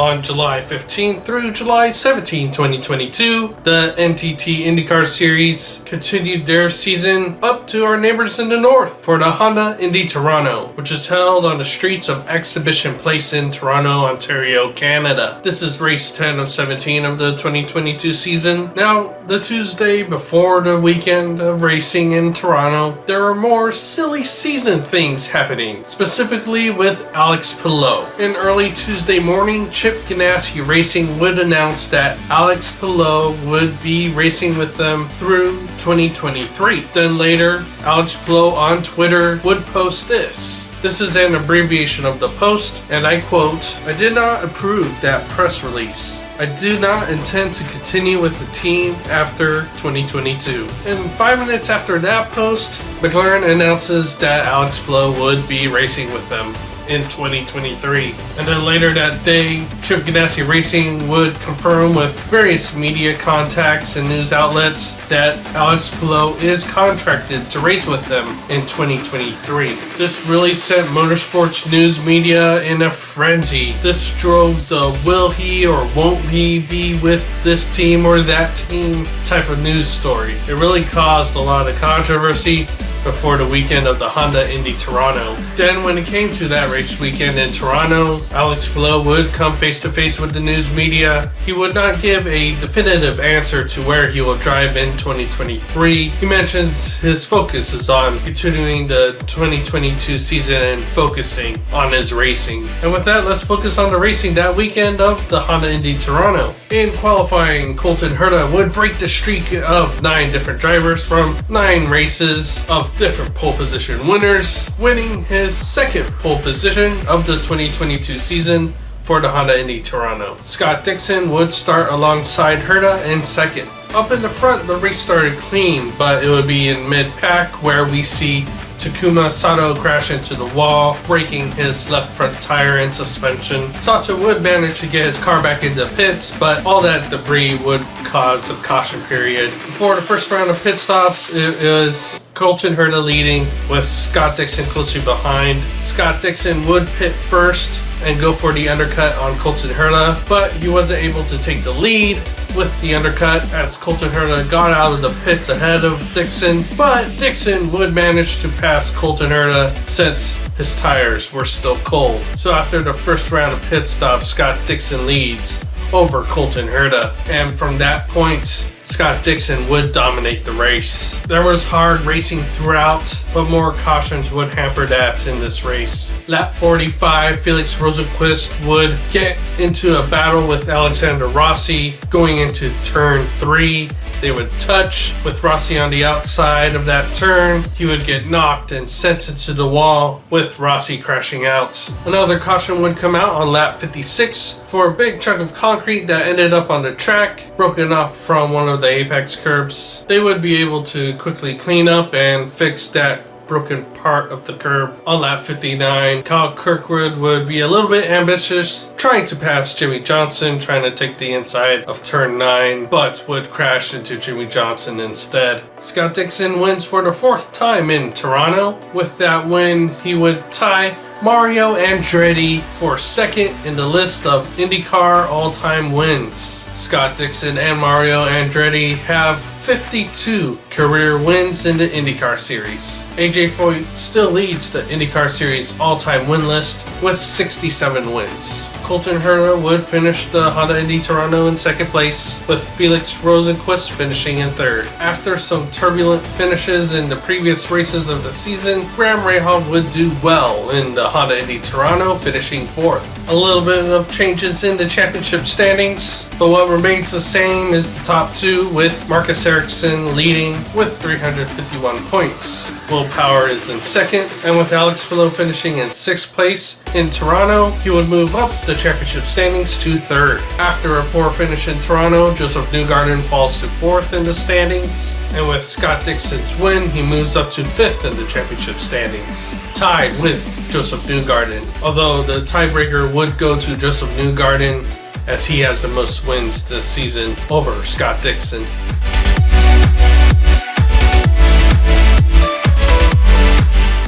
On July 15 through July 17, 2022, the NTT IndyCar Series continued their season up to our neighbors in the north for the Honda Indy Toronto, which is held on the streets of Exhibition Place in Toronto, Ontario, Canada. This is race 10 of 17 of the 2022 season. Now, the Tuesday before the weekend of racing in Toronto, there are more silly season things happening, specifically with Alex Palou. In early Tuesday morning, Chip Ganassi Racing would announce that Alex Palou would be racing with them through 2023. Then later, Alex Palou on Twitter would post this. This is an abbreviation of the post, and I quote, "I did not approve that press release. I do not intend to continue with the team after 2022. And 5 minutes after that post, McLaren announces that Alex Palou would be racing with them in 2023. And then later that day, Chip Ganassi Racing would confirm with various media contacts and news outlets that Alex Palou is contracted to race with them in 2023. This really sent motorsports news media in a frenzy. This drove the will he or won't he be with this team or that team type of news story. It really caused a lot of controversy before the weekend of the Honda Indy Toronto. Then when it came to that race weekend in Toronto, Alex Palou would come face to face with the news media. He would not give a definitive answer to where he will drive in 2023. He mentions his focus is on continuing the 2022 season and focusing on his racing. And with that, let's focus on the racing that weekend of the Honda Indy Toronto. In qualifying, Colton Herta would break the streak of 9 different drivers from 9 races of different pole position winners, winning his second pole position of the 2022 season for the Honda Indy Toronto. Scott Dixon would start alongside Herta in second. Up in the front, the race started clean, but it would be in mid-pack where we see Takuma Sato crash into the wall, breaking his left front tire and suspension. Sato would manage to get his car back into pits, but all that debris would cause a caution period. Before the first round of pit stops, it was Colton Herta leading with Scott Dixon closely behind. Scott Dixon would pit first and go for the undercut on Colton Herta, but he wasn't able to take the lead with the undercut as Colton Herta got out of the pits ahead of Dixon, but Dixon would manage to pass Colton Herta since his tires were still cold. So after the first round of pit stops, Scott Dixon leads over Colton Herta, and from that point, Scott Dixon would dominate the race. There was hard racing throughout, but more cautions would hamper that in this race. Lap 45, Felix Rosenqvist would get into a battle with Alexander Rossi going into turn 3. They would touch with Rossi on the outside of that turn. He would get knocked and sent into the wall with Rossi crashing out. Another caution would come out on lap 56 for a big chunk of concrete that ended up on the track, broken off from one of the apex curbs. They would be able to quickly clean up and fix that broken part of the curb. On lap 59, Kyle Kirkwood would be a little bit ambitious, trying to pass Jimmy Johnson, trying to take the inside of turn 9, but would crash into Jimmy Johnson instead. Scott Dixon wins for the 4th time in Toronto. With that win, he would tie Mario Andretti for second in the list of IndyCar all-time wins. Scott Dixon and Mario Andretti have 52 career wins in the IndyCar Series. AJ Foyt still leads the IndyCar Series all-time win list with 67 wins. Colton Herta would finish the Honda Indy Toronto in second place, with Felix Rosenqvist finishing in third. After some turbulent finishes in the previous races of the season, Graham Rahal would do well in the Honda Indy Toronto, finishing fourth. A little bit of changes in the championship standings, but what remains the same is the top 2, with Marcus Ericsson leading with 351 points. Will Power is in second, and with Alex Palou finishing in 6th place in Toronto, he would move up the championship standings to 3rd. After a poor finish in Toronto, Joseph Newgarden falls to 4th in the standings, and with Scott Dixon's win, he moves up to 5th in the championship standings, tied with Joseph Newgarden, although the tiebreaker would go to Joseph Newgarden as he has the most wins this season over Scott Dixon.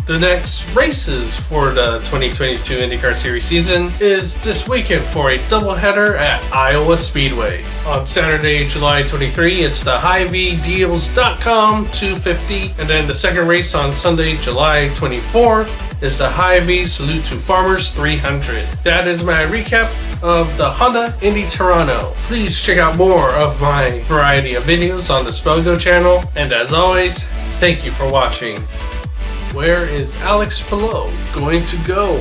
The next races for the 2022 IndyCar Series season is this weekend for a doubleheader at Iowa Speedway. On Saturday, July 23, it's the HighVDeals.com 250, and then the second race on Sunday, July 24, is the Hy-Vee Salute to Farmers 300. That is my recap of the Honda Indy Toronto. Please check out more of my variety of videos on the Spellgo channel, and as always, thank you for watching. Where is Alex Palou going to go?